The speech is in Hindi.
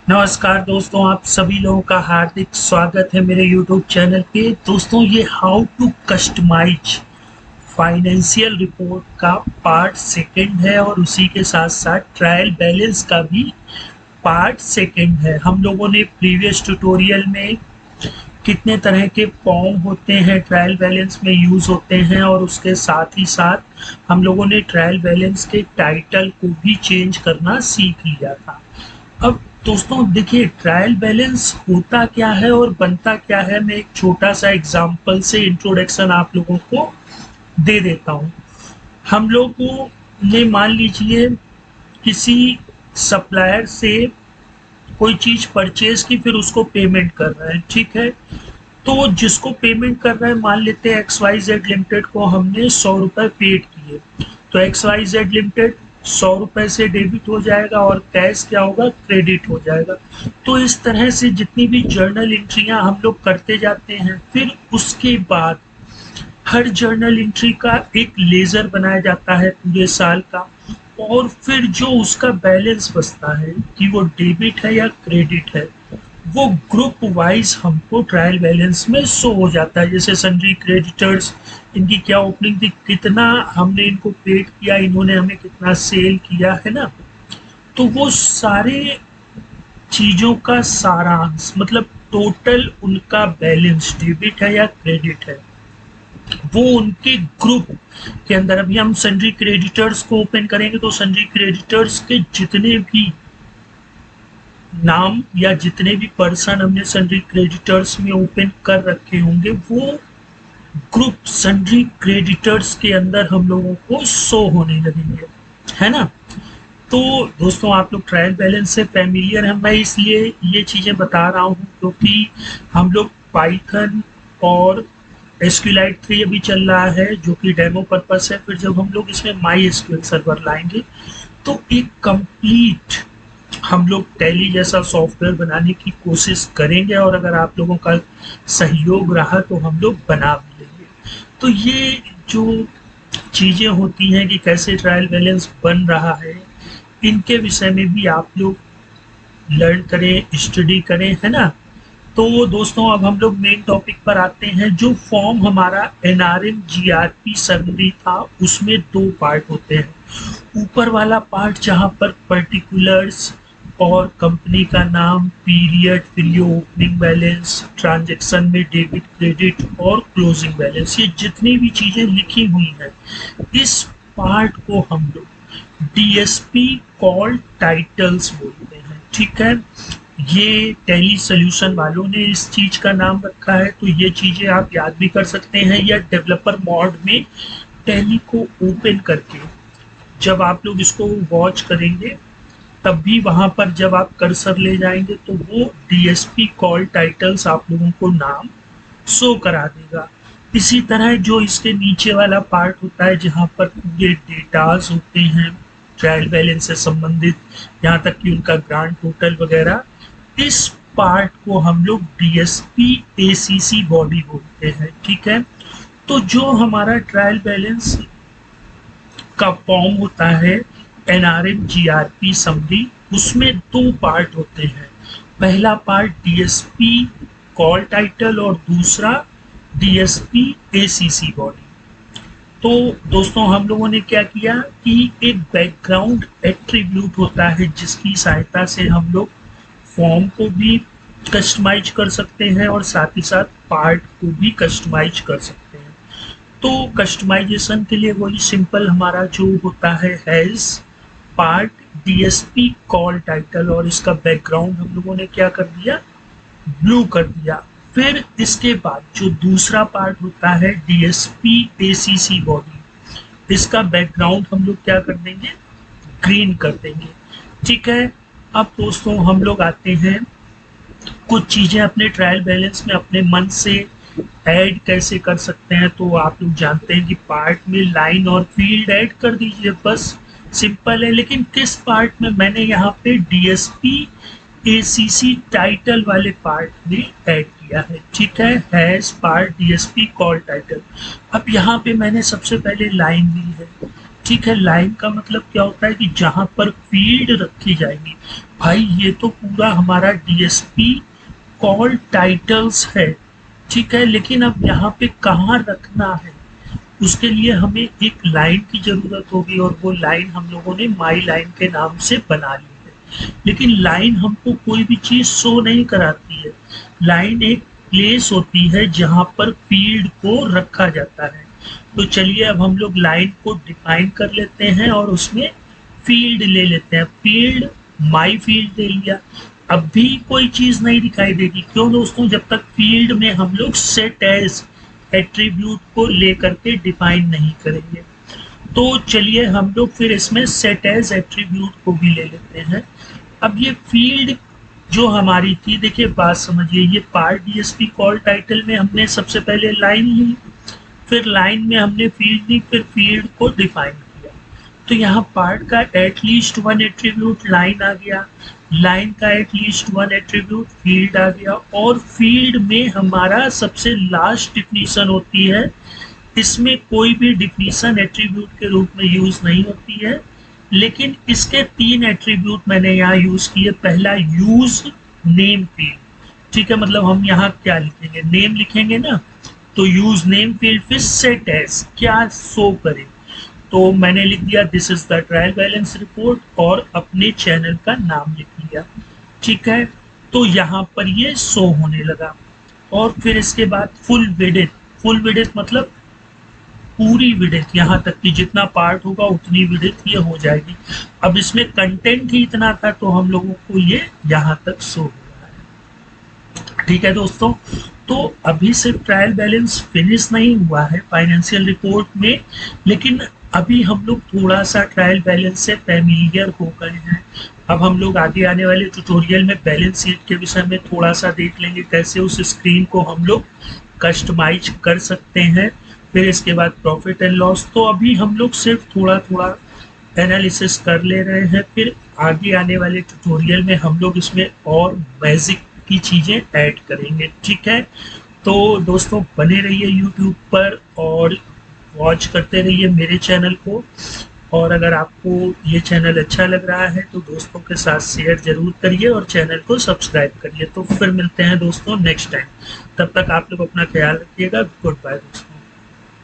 नमस्कार दोस्तों, आप सभी लोगों का हार्दिक स्वागत है मेरे YouTube चैनल पे। दोस्तों, ये how to customise financial report का पार्ट सेकंड है और उसी के साथ साथ ट्रायल बैलेंस का भी पार्ट सेकंड है। हम लोगों ने प्रीवियस ट्यूटोरियल में कितने तरह के फॉर्म होते हैं ट्रायल बैलेंस में यूज होते हैं और उसके साथ ही साथ हम लोगों ने ट्रायल बैलेंस के टाइटल को भी चेंज करना सीख लिया था। अब दोस्तों देखिए, ट्रायल बैलेंस होता क्या है और बनता क्या है, मैं एक छोटा सा एग्जांपल से इंट्रोडक्शन आप लोगों को दे देता हूँ। हम लोगों ने मान लीजिए किसी सप्लायर से कोई चीज परचेज की, फिर उसको पेमेंट कर रहा है, ठीक है। तो जिसको पेमेंट कर रहा है, मान लेते हैं XYZ लिमिटेड को हमने 100 रुपये पेड किए, तो XYZ लिमिटेड 100 रुपये से डेबिट हो जाएगा और कैश क्या होगा, क्रेडिट हो जाएगा। तो इस तरह से जितनी भी जर्नल एंट्रियां हम लोग करते जाते हैं, फिर उसके बाद हर जर्नल एंट्री का एक लेजर बनाया जाता है पूरे साल का, और फिर जो उसका बैलेंस बचता है कि वो डेबिट है या क्रेडिट है, वो ग्रुप वाइज हमको ट्रायल बैलेंस में शो हो जाता है। जैसे सन्ड्री क्रेडिटर्स, इनकी क्या ओपनिंग थी, कितना हमने इनको पेड किया, इन्होंने हमें कितना सेल किया, है ना। तो वो सारे चीजों का सारांश, मतलब टोटल उनका बैलेंस डेबिट है या क्रेडिट है, वो उनके ग्रुप के अंदर। अभी हम सन्ड्री क्रेडिटर्स को ओपन करेंगे तो सन्ड्री क्रेडिटर्स के जितने भी नाम या जितने भी पर्सन हमने सन्ड्री क्रेडिटर्स में ओपन कर रखे होंगे, वो ग्रुप सन्ड्री क्रेडिटर्स के अंदर हम लोगों को शो होने लगेंगे, है ना। तो दोस्तों, आप लोग ट्रायल बैलेंस से फैमिलियर हैं, मैं इसलिए ये चीज़ें बता रहा हूँ क्योंकि हम लोग पाइथन और SQLite 3 अभी चल रहा है जो कि डेमो पर्पस है। फिर जब हम लोग इसमें MySQL सर्वर लाएंगे तो एक कंप्लीट हम लोग टैली जैसा सॉफ्टवेयर बनाने की कोशिश करेंगे, और अगर आप लोगों का सहयोग रहा तो हम लोग बना भी लेंगे। तो ये जो चीज़ें होती हैं कि कैसे ट्रायल बैलेंस बन रहा है, इनके विषय में भी आप लोग लर्न करें, स्टडी करें, है ना। तो दोस्तों, अब हम लोग मेन टॉपिक पर आते हैं। जो फॉर्म हमारा NRM GRP समरी था, उसमें दो पार्ट होते हैं। ऊपर वाला पार्ट जहां पर पर्टिकुलर्स और कंपनी का नाम, पीरियड, फिर ये ओपनिंग बैलेंस, ट्रांजैक्शन में डेबिट, क्रेडिट और क्लोजिंग बैलेंस, ये जितनी भी चीजें लिखी हुई हैं, इस पार्ट को हम लोग DSP कॉल टाइटल्स बोलते हैं, ठीक है। ये टैली सोल्यूशन वालों ने इस चीज का नाम रखा है, तो ये चीजें आप याद भी कर सकते हैं, या डेवलपर मोड में टैली को ओपन करके जब आप लोग इसको वॉच करेंगे, तब भी वहां पर जब आप कर्सर ले जाएंगे तो वो DSP कॉल टाइटल्स आप लोगों को नाम शो करा देगा। इसी तरह जो इसके नीचे वाला पार्ट होता है, जहां पर पूरे डेटास होते हैं ट्रायल बैलेंस से संबंधित, यहाँ तक कि उनका ग्रांड टोटल वगैरह, इस पार्ट को हम लोग DSP ACC बॉडी बोलते हैं, ठीक है। तो जो हमारा ट्रायल बैलेंस का फॉर्म होता है NRM GRP समरी, उसमें दो पार्ट होते हैं। पहला पार्ट DSP कॉल टाइटल और दूसरा DSP ACC बॉडी। तो दोस्तों, हम लोगों ने क्या किया कि एक बैकग्राउंड एट्रीब्यूट होता है जिसकी सहायता से हम लोग फॉर्म को भी कस्टमाइज कर सकते हैं और साथ ही साथ पार्ट को भी कस्टमाइज कर सकते हैं। तो कस्टमाइजेशन के लिए वही सिंपल हमारा जो होता है has part DSP call title, और इसका बैकग्राउंड हम लोगों ने क्या कर दिया, ब्लू कर दिया। फिर इसके बाद जो दूसरा पार्ट होता है DSP ACC बॉडी, इसका बैकग्राउंड हम लोग क्या कर देंगे, ग्रीन कर देंगे, ठीक है। अब दोस्तों, हम लोग आते हैं कुछ चीजें अपने ट्रायल बैलेंस में अपने मन से ऐड कैसे कर सकते हैं। तो आप लोग जानते हैं कि पार्ट में लाइन और फील्ड ऐड कर दीजिए, बस सिंपल है। लेकिन किस पार्ट में, मैंने यहाँ पे DSP ACC टाइटल वाले पार्ट में ऐड किया है, ठीक है, has part DSP call title. अब यहाँ पे मैंने सबसे पहले लाइन ली है, ठीक है। लाइन का मतलब क्या होता है कि जहां पर फील्ड रखी जाएगी। भाई ये तो पूरा हमारा डीएसपी कॉल टाइटल्स है, ठीक है, लेकिन अब यहाँ पे कहाँ रखना है उसके लिए हमें एक लाइन की जरूरत होगी, और वो लाइन हम लोगों ने माई लाइन के नाम से बना ली है। लेकिन लाइन हमको कोई भी चीज शो नहीं कराती है। लाइन एक प्लेस होती है जहां पर फील्ड को रखा जाता है। तो चलिए अब हम लोग लाइन को डिफाइन कर लेते हैं और उसमें फील्ड ले लेते हैं। फील्ड माई फील्ड ले लिया। अब भी कोई चीज नहीं दिखाई देगी, क्यों दोस्तों? जब तक फील्ड में हम लोग सेट एज एट्रीब्यूट को लेकर के डिफाइन नहीं करेंगे। तो चलिए हम लोग फिर इसमें सेट एज एट्रीब्यूट को भी ले लेते हैं। अब ये फील्ड जो हमारी थी, देखिए बात समझिए, ये पार्ट डीएसपी कॉल टाइटल में हमने सबसे पहले लाइन ली, फिर लाइन में हमने फील्ड ली, फिर फील्ड को डिफाइन किया। तो यहाँ पार्ट का एटलीस्ट वन एट्रीब्यूट लाइन आ गया, लाइन का एटलीस्ट वन एट्रीब्यूट फील्ड आ गया, और फील्ड में हमारा सबसे लास्ट डिफिनीशन होती है। इसमें कोई भी डिफिनीशन एट्रीब्यूट के रूप में यूज नहीं होती है, लेकिन इसके तीन एट्रीब्यूट मैंने यहाँ यूज किए। पहला यूज नेम फील्ड, ठीक है, मतलब हम यहाँ क्या लिखेंगे, नेम लिखेंगे ना, तो यूज नेम फील्ड, फिर सेट एज क्या शो करे, तो मैंने लिख दिया this is the trial balance report और अपने चैनल का नाम लिख लिया, ठीक है। तो यहाँ पर ये शो होने लगा। और फिर इसके बाद फुल विड्थ, फुल विड्थ मतलब पूरी विड्थ, यहाँ तक कि जितना पार्ट होगा उतनी विड्थ ये हो जाएगी। अब इसमें कंटेंट ही इतना था तो हम लोगों को ये यहाँ तक शो हो रहा है, ठीक है दोस्तों। तो अभी सिर्फ ट्रायल बैलेंस फिनिश नहीं हुआ है फाइनेंशियल रिपोर्ट में, लेकिन अभी हम लोग थोड़ा सा ट्रायल बैलेंस से फैमिलियर हो गए हैं। अब हम लोग आगे आने वाले ट्यूटोरियल में बैलेंस शीट के विषय में थोड़ा सा देख लेंगे, कैसे उस स्क्रीन को हम लोग कस्टमाइज कर सकते हैं। फिर इसके बाद प्रॉफिट एंड लॉस। तो अभी हम लोग सिर्फ थोड़ा थोड़ा एनालिसिस कर ले रहे हैं, फिर आगे आने वाले ट्यूटोरियल में हम लोग इसमें और बेसिक की चीज़ें ऐड करेंगे, ठीक है। तो दोस्तों बने रहिए यूट्यूब पर और वॉच करते रहिए मेरे चैनल को, और अगर आपको ये चैनल अच्छा लग रहा है तो दोस्तों के साथ शेयर जरूर करिए और चैनल को सब्सक्राइब करिए। तो फिर मिलते हैं दोस्तों नेक्स्ट टाइम, तब तक आप लोग अपना ख्याल रखिएगा। गुड बाय दोस्तों।